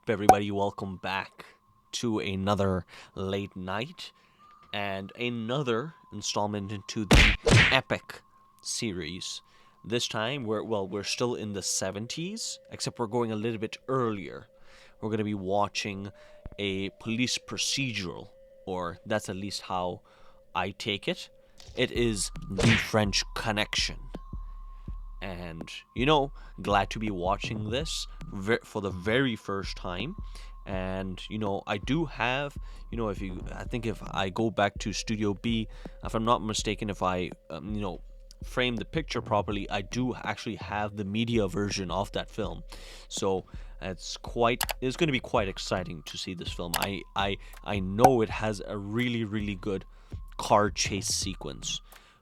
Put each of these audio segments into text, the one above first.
everybody? Welcome back to another late night and another installment into the epic series. This time we're still in the 70s, except we're going a little bit earlier. We're going to be watching a police procedural, or that's at least how I take it. It is The French Connection. And, glad to be watching this for the very first time. And, I do have, if I go back to Studio B, if I'm not mistaken, if I, frame the picture properly, I do actually have the media version of that film. So it's going to be quite exciting to see this film. I know it has a really, really good car chase sequence.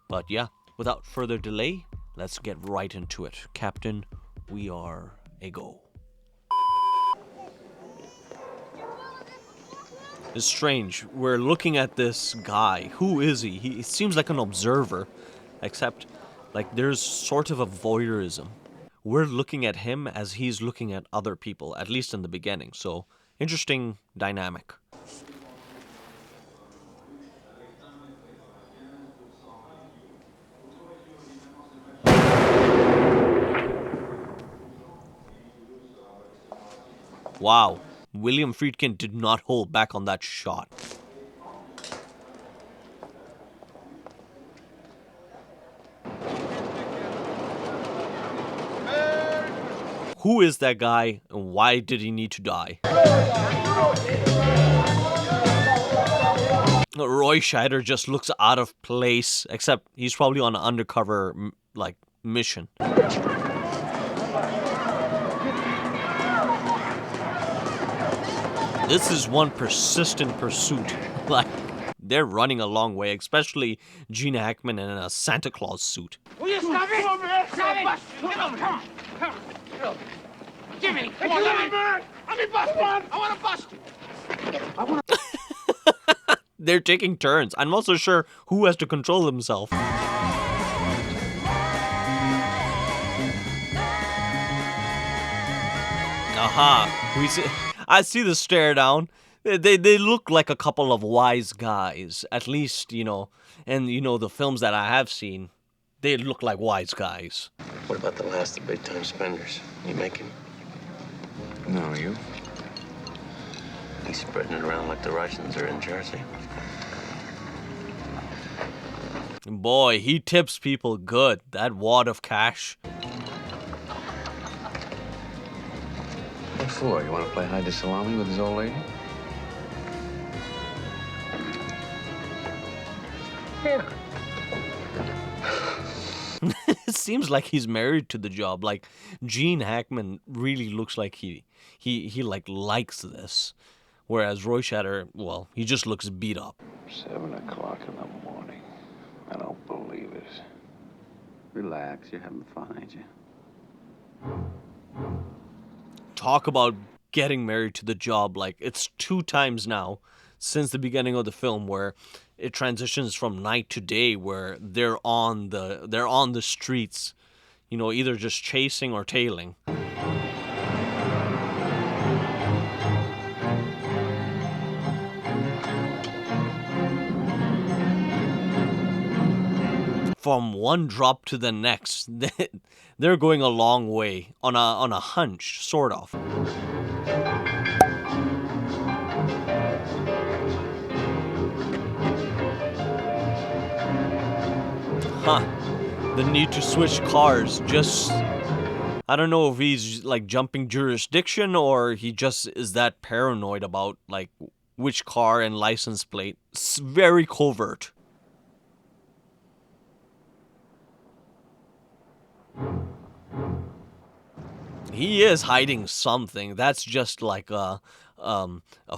But yeah, without further delay, let's get right into it. Captain, we are a go. It's strange. We're looking at this guy. Who is he? He seems like an observer, except like there's sort of a voyeurism. We're looking at him as he's looking at other people, at least in the beginning. So, interesting dynamic. Wow, William Friedkin did not hold back on that shot. Who is that guy, and why did he need to die? Roy Scheider just looks out of place, except he's probably on an undercover, mission. This is one persistent pursuit. They're running a long way, especially Gene Hackman in a Santa Claus suit. Will you stop it? Stop it! Come on. Jimmy, come on, let me bust you. I want to bust you. They're taking turns. I'm not so sure who has to control himself. Aha. I see the stare down. They look like a couple of wise guys. At least, and the films that I have seen, they look like wise guys. What about the last of big time spenders? You making? No, you? He's spreading it around like the Russians are in Jersey. Boy, he tips people good. That wad of cash. What for? You want to play hide the salami with his old lady? Yeah. It seems like he's married to the job. Like, Gene Hackman really looks like he likes this. Whereas Roy Scheider, well, he just looks beat up. 7 o'clock in the morning. I don't believe it. Relax, you're having fun, ain't you? Talk about getting married to the job. Like, it's 2 times now since the beginning of the film where it transitions from night to day, where they're on the streets, either just chasing or tailing. From one drop to the next, they're going a long way on a hunch, sort of. The need to switch cars, just, I don't know if he's like jumping jurisdiction or he just is that paranoid about like which car and license plate. It's very covert. He is hiding something. That's just like a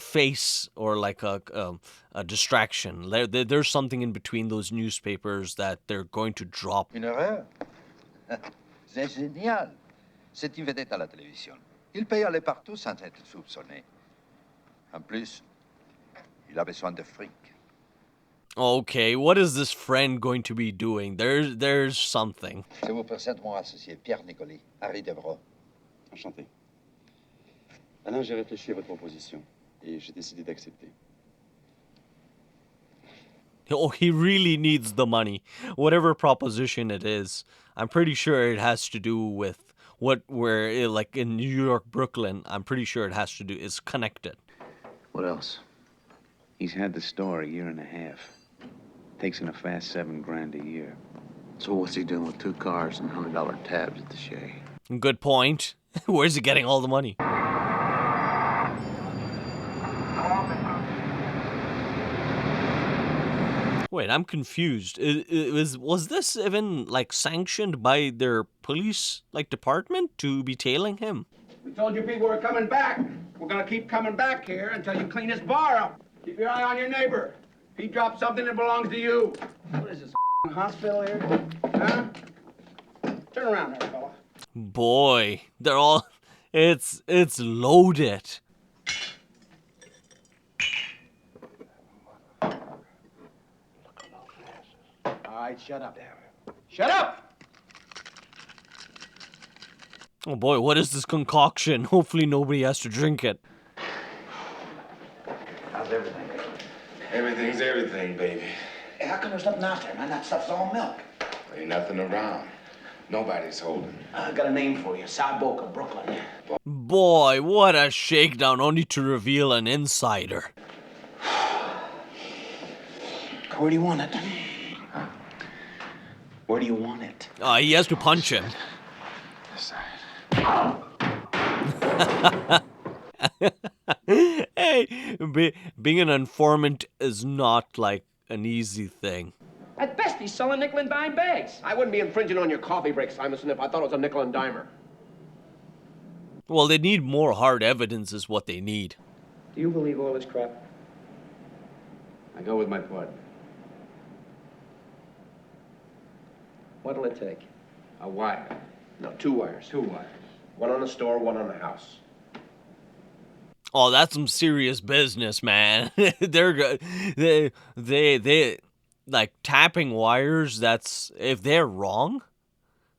face or like a distraction. There's something in between those newspapers that they're going to drop. Une erreur? C'est génial. C'est une vedette à la télévision. Il peut y aller partout sans être soupçonné. En plus, il a besoin de fric. Okay, what is this friend going to be doing? There's something. Je vous présente mon associé, Pierre Nicoli, Harry Devereux. Enchanté. Maintenant, j'ai réfléchi à votre proposition et j'ai décidé d'accepter. Oh, he really needs the money. Whatever proposition it is, I'm pretty sure it has to do with like in New York, Brooklyn, I'm pretty sure it has to do, it's connected. What else? He's had the store a year and a half. Takes in a fast $7,000 a year. So what's he doing with 2 cars and $100 tabs at the Shay? Good point. Where's he getting all the money? Wait, I'm confused. Was this even like sanctioned by their police department to be tailing him? We told you people were coming back. We're gonna keep coming back here until you clean this bar up. Keep your eye on your neighbor. If he drops something that belongs to you. What is this, hospital here? Huh? Turn around there, fella. Boy, they're all... It's loaded. All right, shut up. Shut up! Oh boy, what is this concoction? Hopefully nobody has to drink it. How's everything? Everything's everything, baby. Hey, how come there's nothing out there, man? That stuff's all milk. Ain't nothing around. Nobody's holding. I got a name for you. South Boca, Brooklyn. Boy, what a shakedown, only to reveal an insider. Where do you want it? Where do you want it? He has to punch him. This side. Hey, being an informant is not like an easy thing. At best, he's selling nickel and dime bags. I wouldn't be infringing on your coffee break, Simonson, if I thought it was a nickel and dimer. Well, they need more hard evidence is what they need. Do you believe all this crap? I go with my partner. What'll it take? A wire. No, 2 wires. 2 wires. One on the store, one on the house. Oh, that's some serious business, man. They're good. They like tapping wires. That's if they're wrong,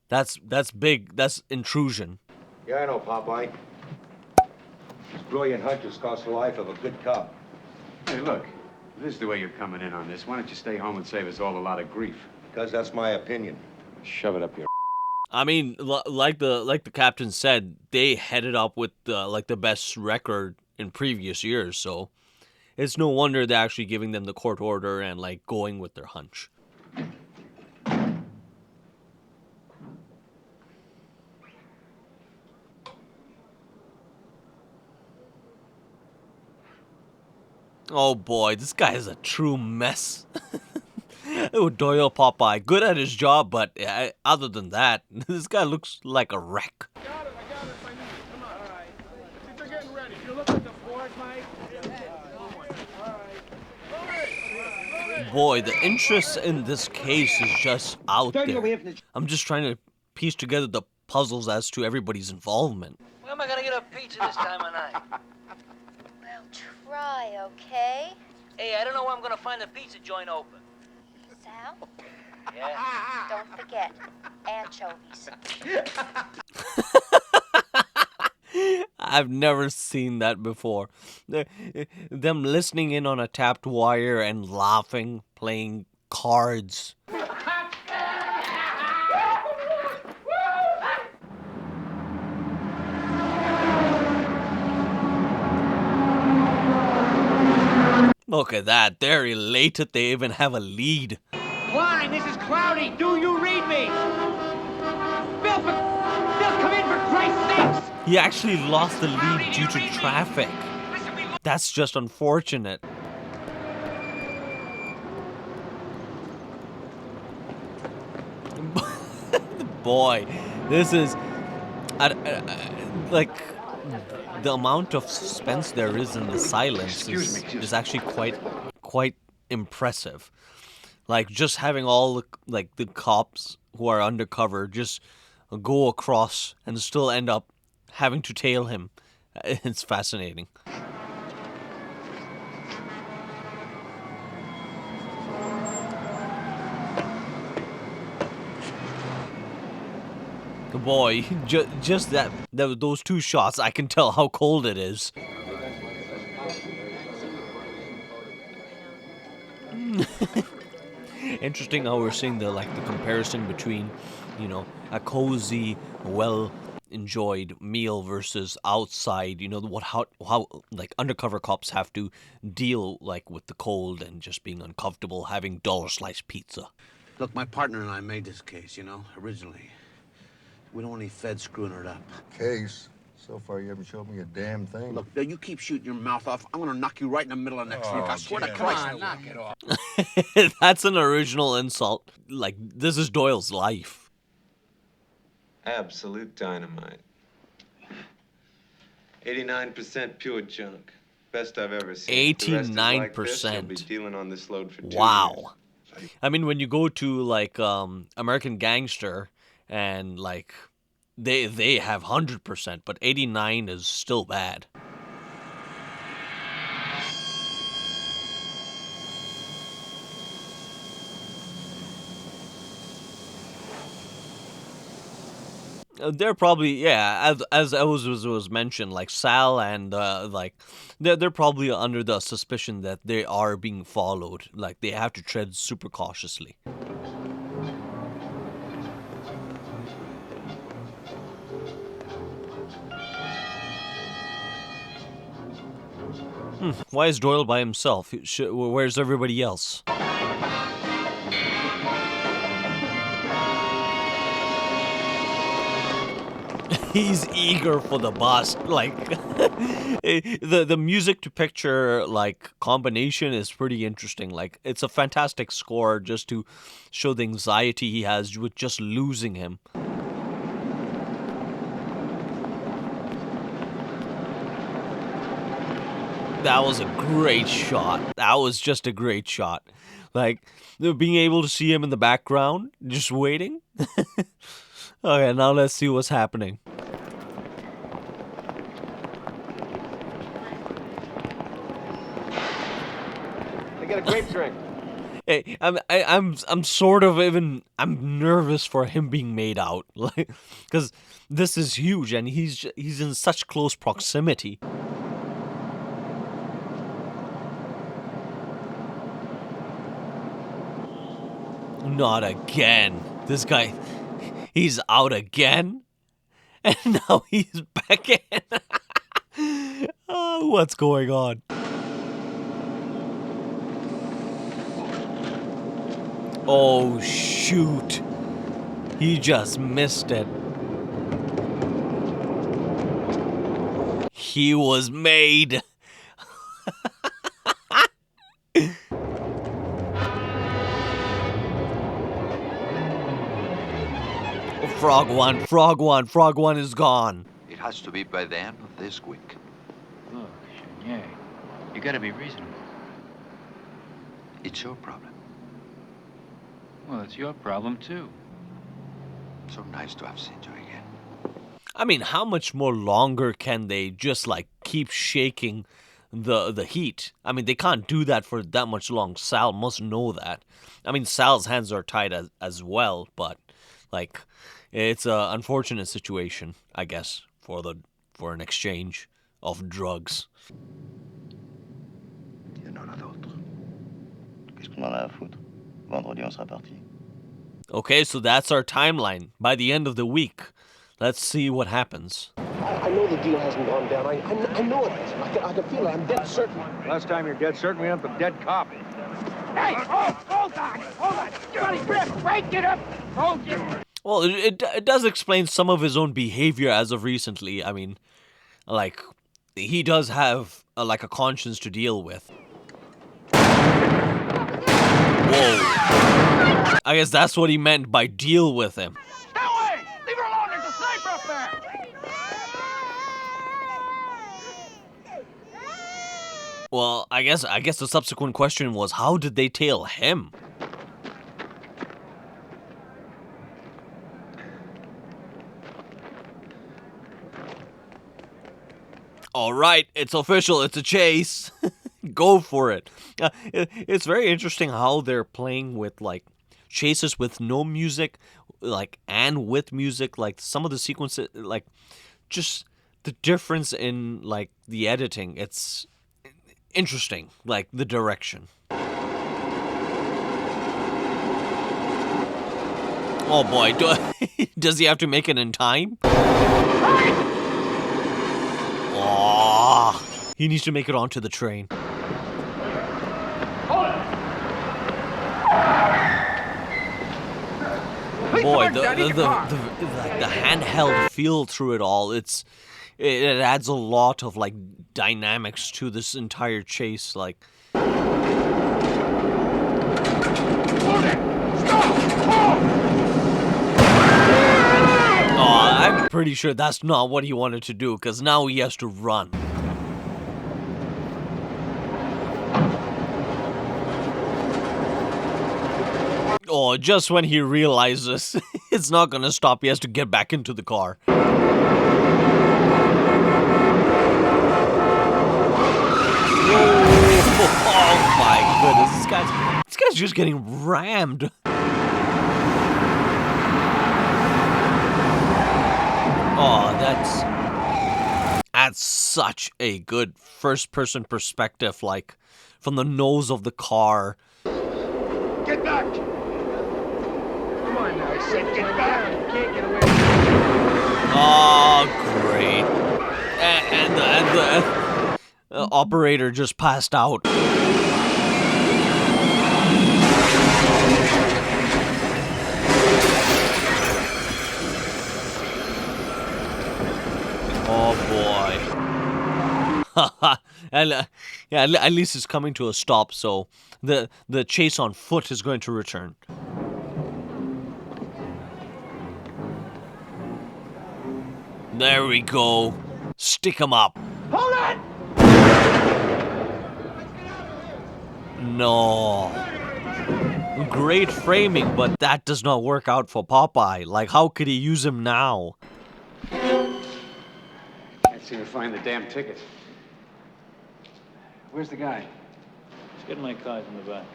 that's big. That's intrusion. Yeah, I know, Popeye. These brilliant hunches cost the life of a good cop. Hey, look. If this is the way you're coming in on this, why don't you stay home and save us all a lot of grief? Because that's my opinion. Shove it up your... I mean, like the captain said, they headed up with the best record in previous years, so it's no wonder they're actually giving them the court order and like going with their hunch. Oh boy, this guy is a true mess. Oh, Doyle Popeye, good at his job, but other than that, this guy looks like a wreck. I got it if I need it. Come on. All right. See, they're getting ready. You look at the board, Mike. All right. Boy, the interest in this case is just out there. I'm just trying to piece together the puzzles as to everybody's involvement. Where am I gonna get a pizza this time of night? Well, try, okay? Hey, I don't know where I'm gonna find a pizza joint open. Sal? Yeah? Don't forget, anchovies. I've never seen that before. Them listening in on a tapped wire and laughing, playing cards. Look at that, they're elated they even have a lead. Klein, this is Cloudy. Do you read me? Bill, come in for Christ's sakes! He actually lost the lead due to traffic. That's just unfortunate. Boy, this is... like... The amount of suspense there is in the silence is actually quite impressive. Like just having all the cops who are undercover just go across and still end up having to tail him. It's fascinating. boy, just those two shots, I can tell how cold it is. Interesting how we're seeing the comparison between, a cozy, well enjoyed meal versus outside. How undercover cops have to deal with the cold and just being uncomfortable having dollar sliced pizza. Look, my partner and I made this case, originally. We don't want any feds screwing it up. Case? So far, you haven't showed me a damn thing. Look, you keep shooting your mouth off. I'm gonna knock you right in the middle of next week. I swear to Christ. Come on, knock it off. That's an original insult. This is Doyle's life. Absolute dynamite. 89% pure junk. Best I've ever seen. 89%. You'll be dealing on this load for 2 Wow. years. I mean, when you go to American Gangster and they have 100%, but 89 is still bad. They're probably, as was mentioned, Sal and they're probably under the suspicion that they are being followed. They have to tread super cautiously. Why is Doyle by himself? Where's everybody else? He's eager for the bus. The music to picture combination is pretty interesting. It's a fantastic score just to show the anxiety he has with just losing him. That was a great shot. That was just a great shot. Being able to see him in the background, just waiting. Okay, now let's see what's happening. They get a grape drink. Hey, I'm sort of I'm nervous for him being made out, because this is huge and he's in such close proximity. Not again. This guy, he's out again? And now he's back in. Oh, what's going on? Oh, shoot. He just missed it. He was made. Frog one is gone. It has to be by the end of this week. Look, Chenier, you gotta be reasonable. It's your problem. Well, it's your problem, too. So nice to have seen you again. I mean, how much more longer can they just keep shaking the heat? I mean, they can't do that for that much long. Sal must know that. I mean, Sal's hands are tied as well, but it's an unfortunate situation, I guess, for an exchange of drugs. Il y en aura d'autres. Qu'est-ce qu'on en a à foutre? Vendredi, on sera parti. Okay, so that's our timeline. By the end of the week, let's see what happens. I know the deal hasn't gone down. I know it hasn't. I can feel it. I'm dead certain. Last time you're dead certain, we have a dead cop. Hey! Oh, hold on! Johnny Grip, break it up! Hold it! Well, it does explain some of his own behavior as of recently. I mean, he does have a conscience to deal with. Whoa. I guess that's what he meant by deal with him. Stay away! Leave her alone! There's a sniper up there! Well, I guess the subsequent question was, how did they tail him? All right, it's official. It's a chase. Go for it. It's very interesting how they're playing with chases with no music, like and with music, like some of the sequences, like just the difference in like the editing. It's interesting, like the direction. Oh boy, does he have to make it in time? Oh, he needs to make it onto the train. Boy, the handheld feel through it all, it adds a lot of like dynamics to this entire chase. Like, I'm pretty sure that's not what he wanted to do, because now he has to run. Oh, just when he realizes it's not gonna stop, he has to get back into the car. Oh my goodness, this guy's just getting rammed. Oh, that's such a good first-person perspective, like from the nose of the car. Get back! Come on now, I said get back! You can't get away. Oh, great! And the operator just passed out. Oh boy. And at least it's coming to a stop, so the chase on foot is going to return. There we go. Stick 'em up. Hold it! No. Great framing, but that does not work out for Popeye. Like, how could he use him now? Can't seem to find the damn ticket. Where's the guy? Let's get my cards in the back.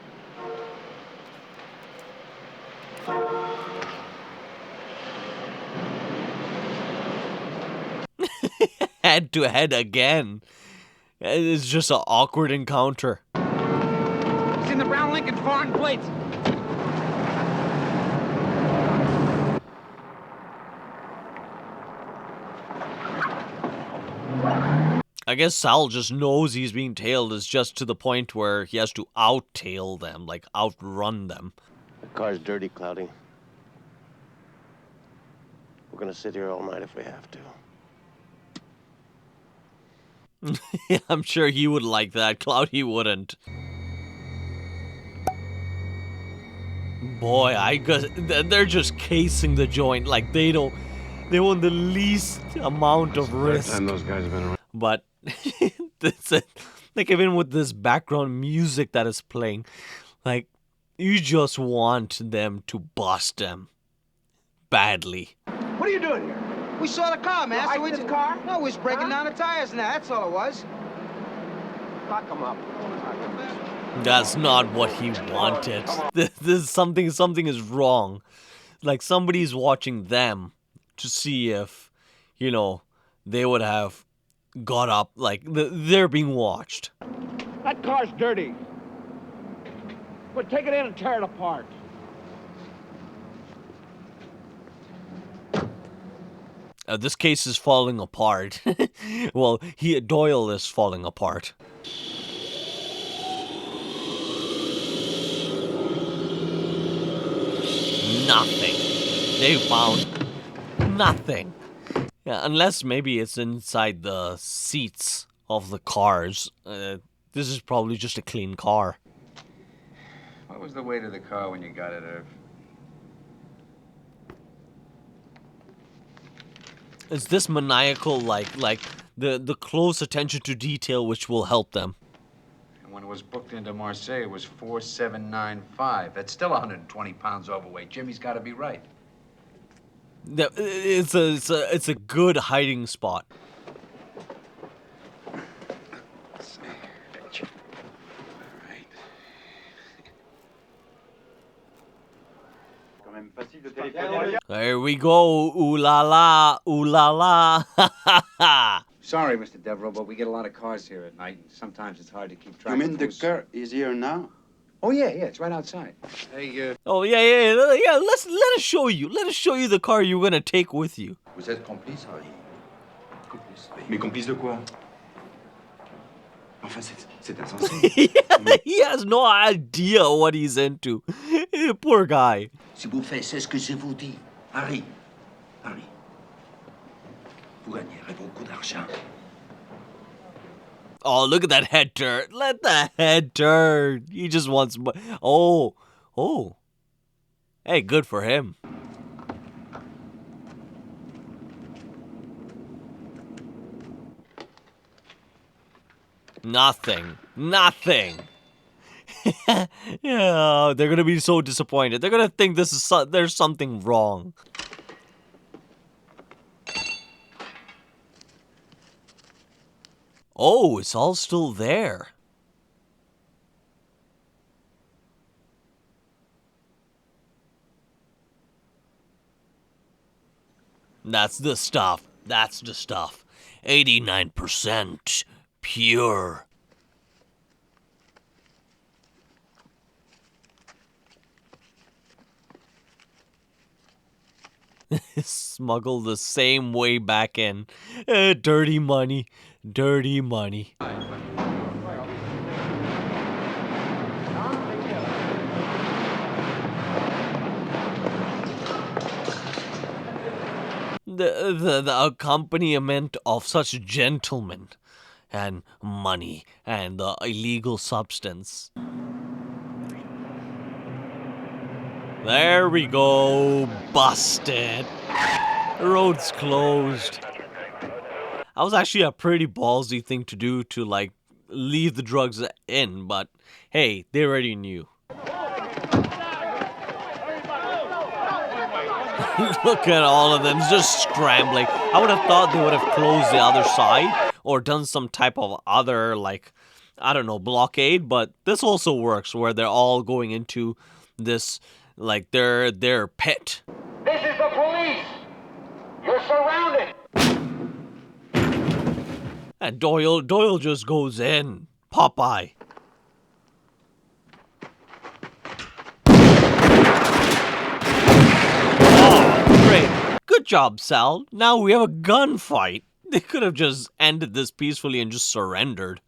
Head to head again. It's just an awkward encounter. It's in the brown Lincoln foreign plates. I guess Sal just knows he's being tailed. Is just to the point where he has to out-tail them, like outrun them. The car's dirty, Cloudy. We're gonna sit here all night if we have to. I'm sure he would like that. Cloudy wouldn't. Boy, they're just casing the joint. Like they want the least amount of risk. Time those guys have been around. But like even with this background music that is playing, like you just want them to bust them badly. What are you doing here? We saw the car, man. You hiked this car? No, we was breaking down the tires and that's all it was. Lock him up. That's not what he wanted. This something is wrong. Like somebody's watching them to see if, you know, they would have got up. Like they're being watched. That car's dirty. But take it in and tear it apart. This case is falling apart. Well, Doyle is falling apart. Nothing. They found nothing. Yeah, unless maybe it's inside the seats of the cars. This is probably just a clean car. What was the weight of the car when you got it, Irv? Is this maniacal, like the close attention to detail which will help them? And when it was booked into Marseille, it was 4795. That's still 120 pounds overweight. Jimmy's got to be right. It's a good hiding spot. Let's see. All right. Quand même facile. There we go. Ooh la la. Ooh la la. Ha ha ha. Sorry, Mr. Devereaux, but we get a lot of cars here at night, and sometimes it's hard to keep track You mean of the who's... car is here now? Oh, yeah, it's right outside. Hey, Oh yeah. Let us show you. Let us show you the car you're gonna take with you. Vous êtes complice, Harry? Complice. Mais complice de quoi? Enfin, c'est insensé. He has no idea what he's into. Poor guy. Si vous faites ce que je vous dis, Harry, vous gagnerez beaucoup d'argent. Oh, look at that head turn. Let the head turn. He just wants... Oh. Hey, good for him. Nothing. Yeah, they're gonna be so disappointed. They're gonna think this is there's something wrong. Oh, it's all still there. That's the stuff. 89% pure. Smuggle the same way back in. Dirty money. The accompaniment of such gentlemen and money and the illegal substance. There we go. Busted. Road's closed. That was actually a pretty ballsy thing to do, to like leave the drugs in, but hey, they already knew. Look at all of them just scrambling. I would have thought they would have closed the other side or done some type of other, like, I don't know, blockade, but this also works where they're all going into this, like, their pit. This is the police! You're surrounded! And Doyle just goes in. Popeye. Great. Good job, Sal. Now we have a gunfight. They could have just ended this peacefully and just surrendered.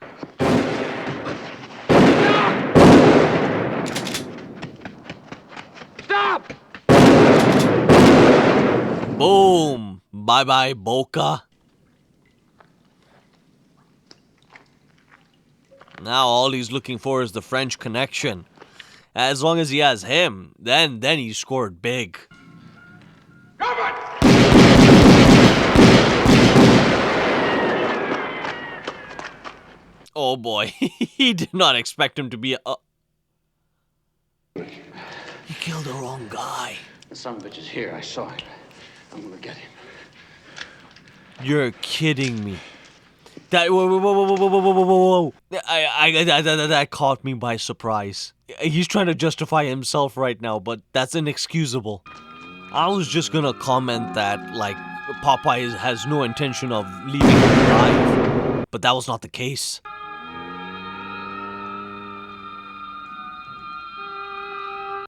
Stop! Boom. Bye-bye, Boca. Now all he's looking for is the French connection. As long as he has him, then he scored big. Oh boy, he did not expect him to be a... He killed the wrong guy. The son of a bitch is here. I saw him. I'm gonna get him. You're kidding me. Whoa. That caught me by surprise. He's trying to justify himself right now, but that's inexcusable. I was just gonna comment that, like, Popeye has no intention of leaving him alive, but that was not the case.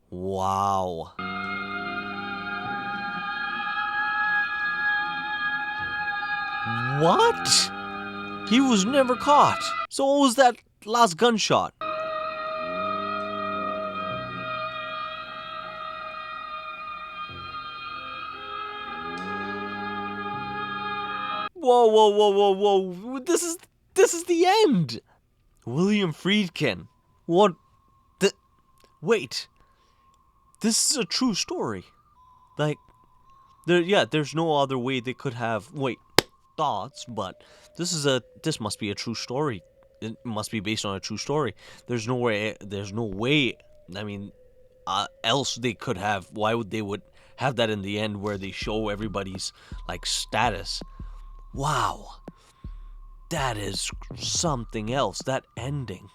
Wow. What? He was never caught. So what was that last gunshot? Whoa. This is the end. William Friedkin. What the... Wait. This is a true story. Like, there's no other way they could have, thoughts, but this must be a true story. It must be based on a true story. There's no way, I mean, else they could have. Why would they have that in the end where they show everybody's, like, status? Wow. That is something else. That ending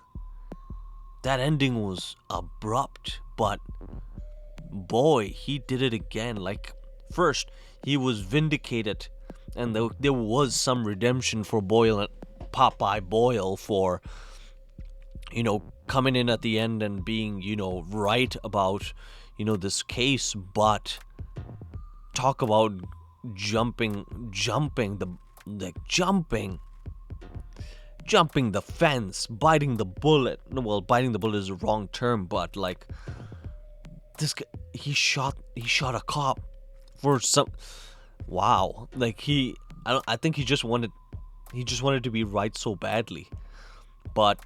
was abrupt, but boy, he did it again. Like, first, he was vindicated, and there was some redemption for Popeye Doyle for, coming in at the end and being, right about, this case. But talk about jumping the fence, biting the bullet. Well, biting the bullet is the wrong term, but like, this guy, he shot a cop for some. Wow, like I think he just wanted to be right so badly. But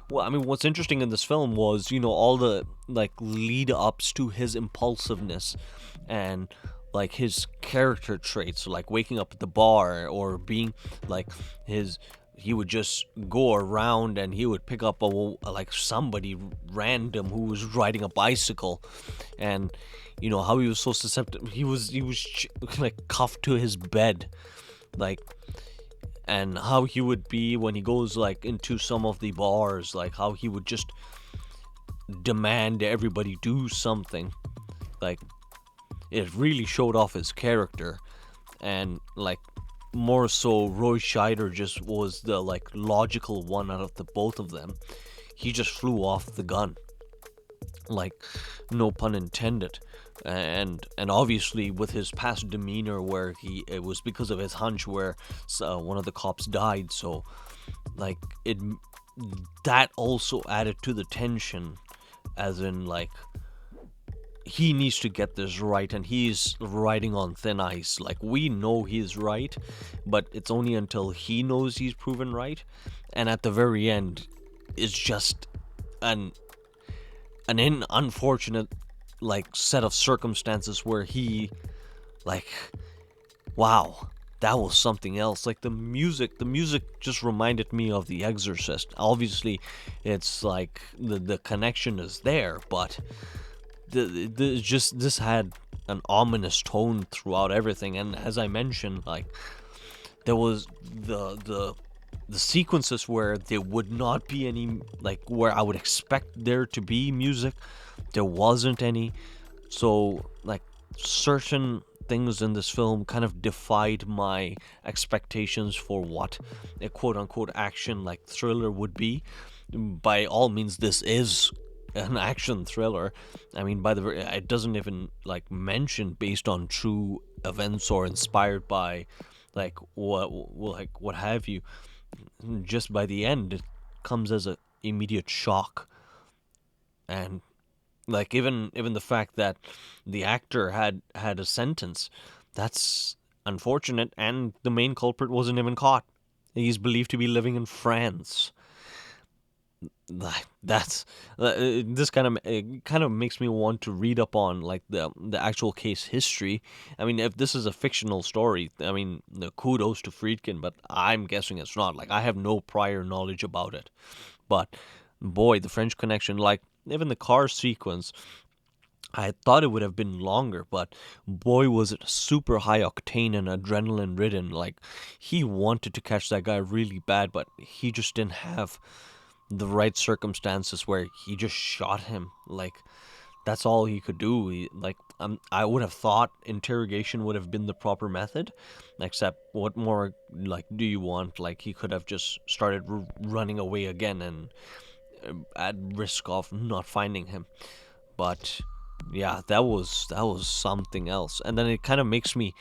what's interesting in this film was, all the like lead ups to his impulsiveness and like his character traits, like waking up at the bar or being like he would just go around and he would pick up like somebody random who was riding a bicycle, and how he was so susceptible. He was like cuffed to his bed, like, and how he would be when he goes like into some of the bars, like how he would just demand everybody do something. Like, it really showed off his character. And like, more so, Roy Scheider just was the like logical one out of the both of them. He just flew off the gun, like, no pun intended. And obviously with his past demeanor, where it was because of his hunch where one of the cops died, so like that also added to the tension, as in like, he needs to get this right, and he's riding on thin ice. Like, we know he's right, but it's only until he knows he's proven right. And at the very end, it's just an unfortunate like set of circumstances where he, like, wow, that was something else. Like, the music just reminded me of The Exorcist. Obviously, it's like the connection is there, but this had an ominous tone throughout everything. And as I mentioned, like, there was the sequences where there would not be any, like, where I would expect there to be music, there wasn't any. So like, certain things in this film kind of defied my expectations for what a quote-unquote action like thriller would be. By all means, this is an action thriller. I mean, it doesn't even like mention based on true events or inspired by like what have you. Just by the end, it comes as an immediate shock. And like, even the fact that the actor had a sentence, that's unfortunate, and the main culprit wasn't even caught. He's believed to be living in France. That's this kind of makes me want to read up on like the actual case history. I mean, if this is a fictional story, I mean, kudos to Friedkin, but I'm guessing it's not. Like, I have no prior knowledge about it. But boy, the French Connection, like, even the car sequence, I thought it would have been longer, but boy, was it super high octane and adrenaline ridden. Like, he wanted to catch that guy really bad, but he just didn't have the right circumstances where he just shot him. Like, that's all he could do. I would have thought interrogation would have been the proper method, except what more like do you want? Like, he could have just started running away again and at risk of not finding him. But yeah, that was something else. And then it kind of makes me,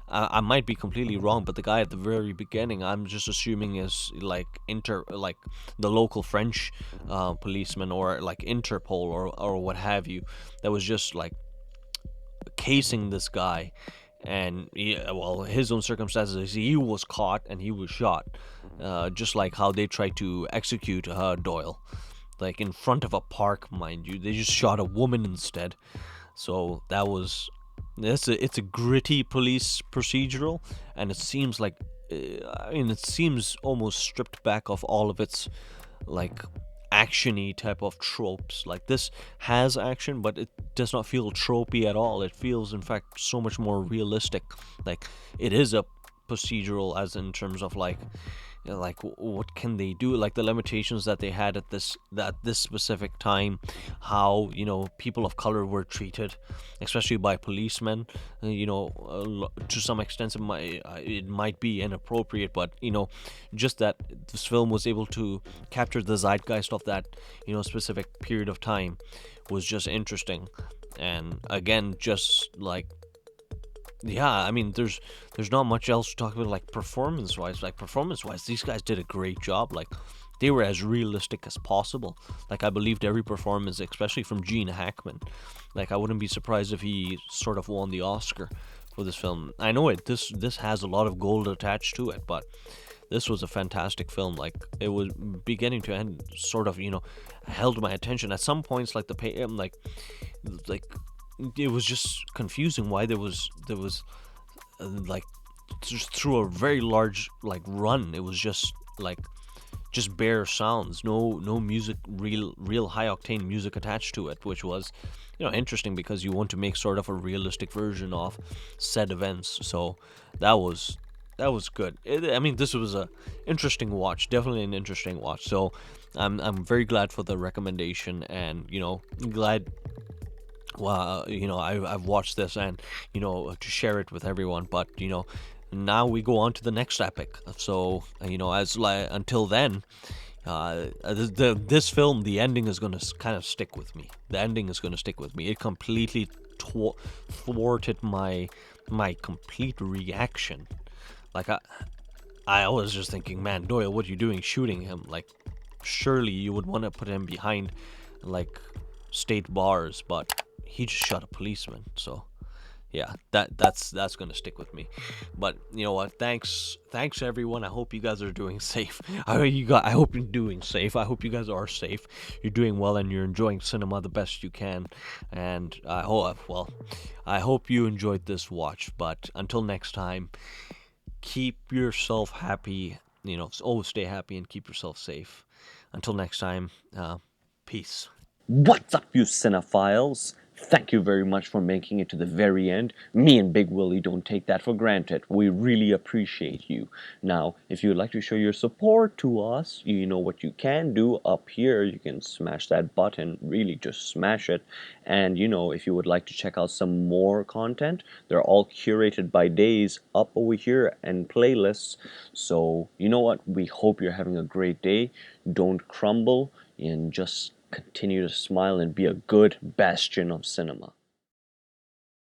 I might be completely wrong, but the guy at the very beginning, I'm just assuming is like the local French policeman, or like Interpol or what have you, that was just like casing this guy. And his own circumstances, he was caught and he was shot, just like how they tried to execute Doyle, like in front of a park, mind you. They just shot a woman instead. So that was, it's a gritty police procedural, and it seems like, it seems almost stripped back of all of its like action-y type of tropes. Like, this has action, but it does not feel tropey at all. It feels, in fact, so much more realistic. Like, it is a procedural, as in terms of like like what can they do, like the limitations that they had at this specific time, how people of color were treated, especially by policemen. To some extent it might be inappropriate, but just that this film was able to capture the zeitgeist of that specific period of time was just interesting. And again, just like, yeah, I mean, there's not much else to talk about, like performance wise. These guys did a great job. Like, they were as realistic as possible. Like, I believed every performance, especially from Gene Hackman. Like, I wouldn't be surprised if he sort of won the Oscar for this film. I know this has a lot of gold attached to it, but this was a fantastic film. Like, it was beginning to end, sort of held my attention at some points. Like like it was just confusing why there was like, just through a very large like run, it was just like just bare sounds, no music, real high octane music attached to it, which was interesting because you want to make sort of a realistic version of said events. So that was good. I mean, this was a interesting watch, definitely an interesting watch. So I'm very glad for the recommendation, and glad. Well, I've watched this, and to share it with everyone. But now we go on to the next epic. So until then, this film, the ending is going to kind of stick with me. It completely thwarted my complete reaction. Like, I was just thinking, man, Doyle, what are you doing shooting him? Like, surely you would want to put him behind like state bars, but he just shot a policeman. So yeah, that's gonna stick with me. But you know what, thanks everyone. I hope you guys are doing safe. I hope you're doing safe. I hope you guys are safe, you're doing well, and you're enjoying cinema the best you can. And I hope you enjoyed this watch. But until next time, keep yourself happy, always stay happy and keep yourself safe. Until next time, peace. What's up, you cinephiles? Thank you very much for making it to the very end. Me and Big Willie don't take that for granted. We really appreciate you. Now, if you would like to show your support to us, you know what you can do up here. You can smash that button, really just smash it. And if you would like to check out some more content, they're all curated by days up over here and playlists. So, you know what? We hope you're having a great day. Don't crumble, and just continue to smile and be a good bastion of cinema.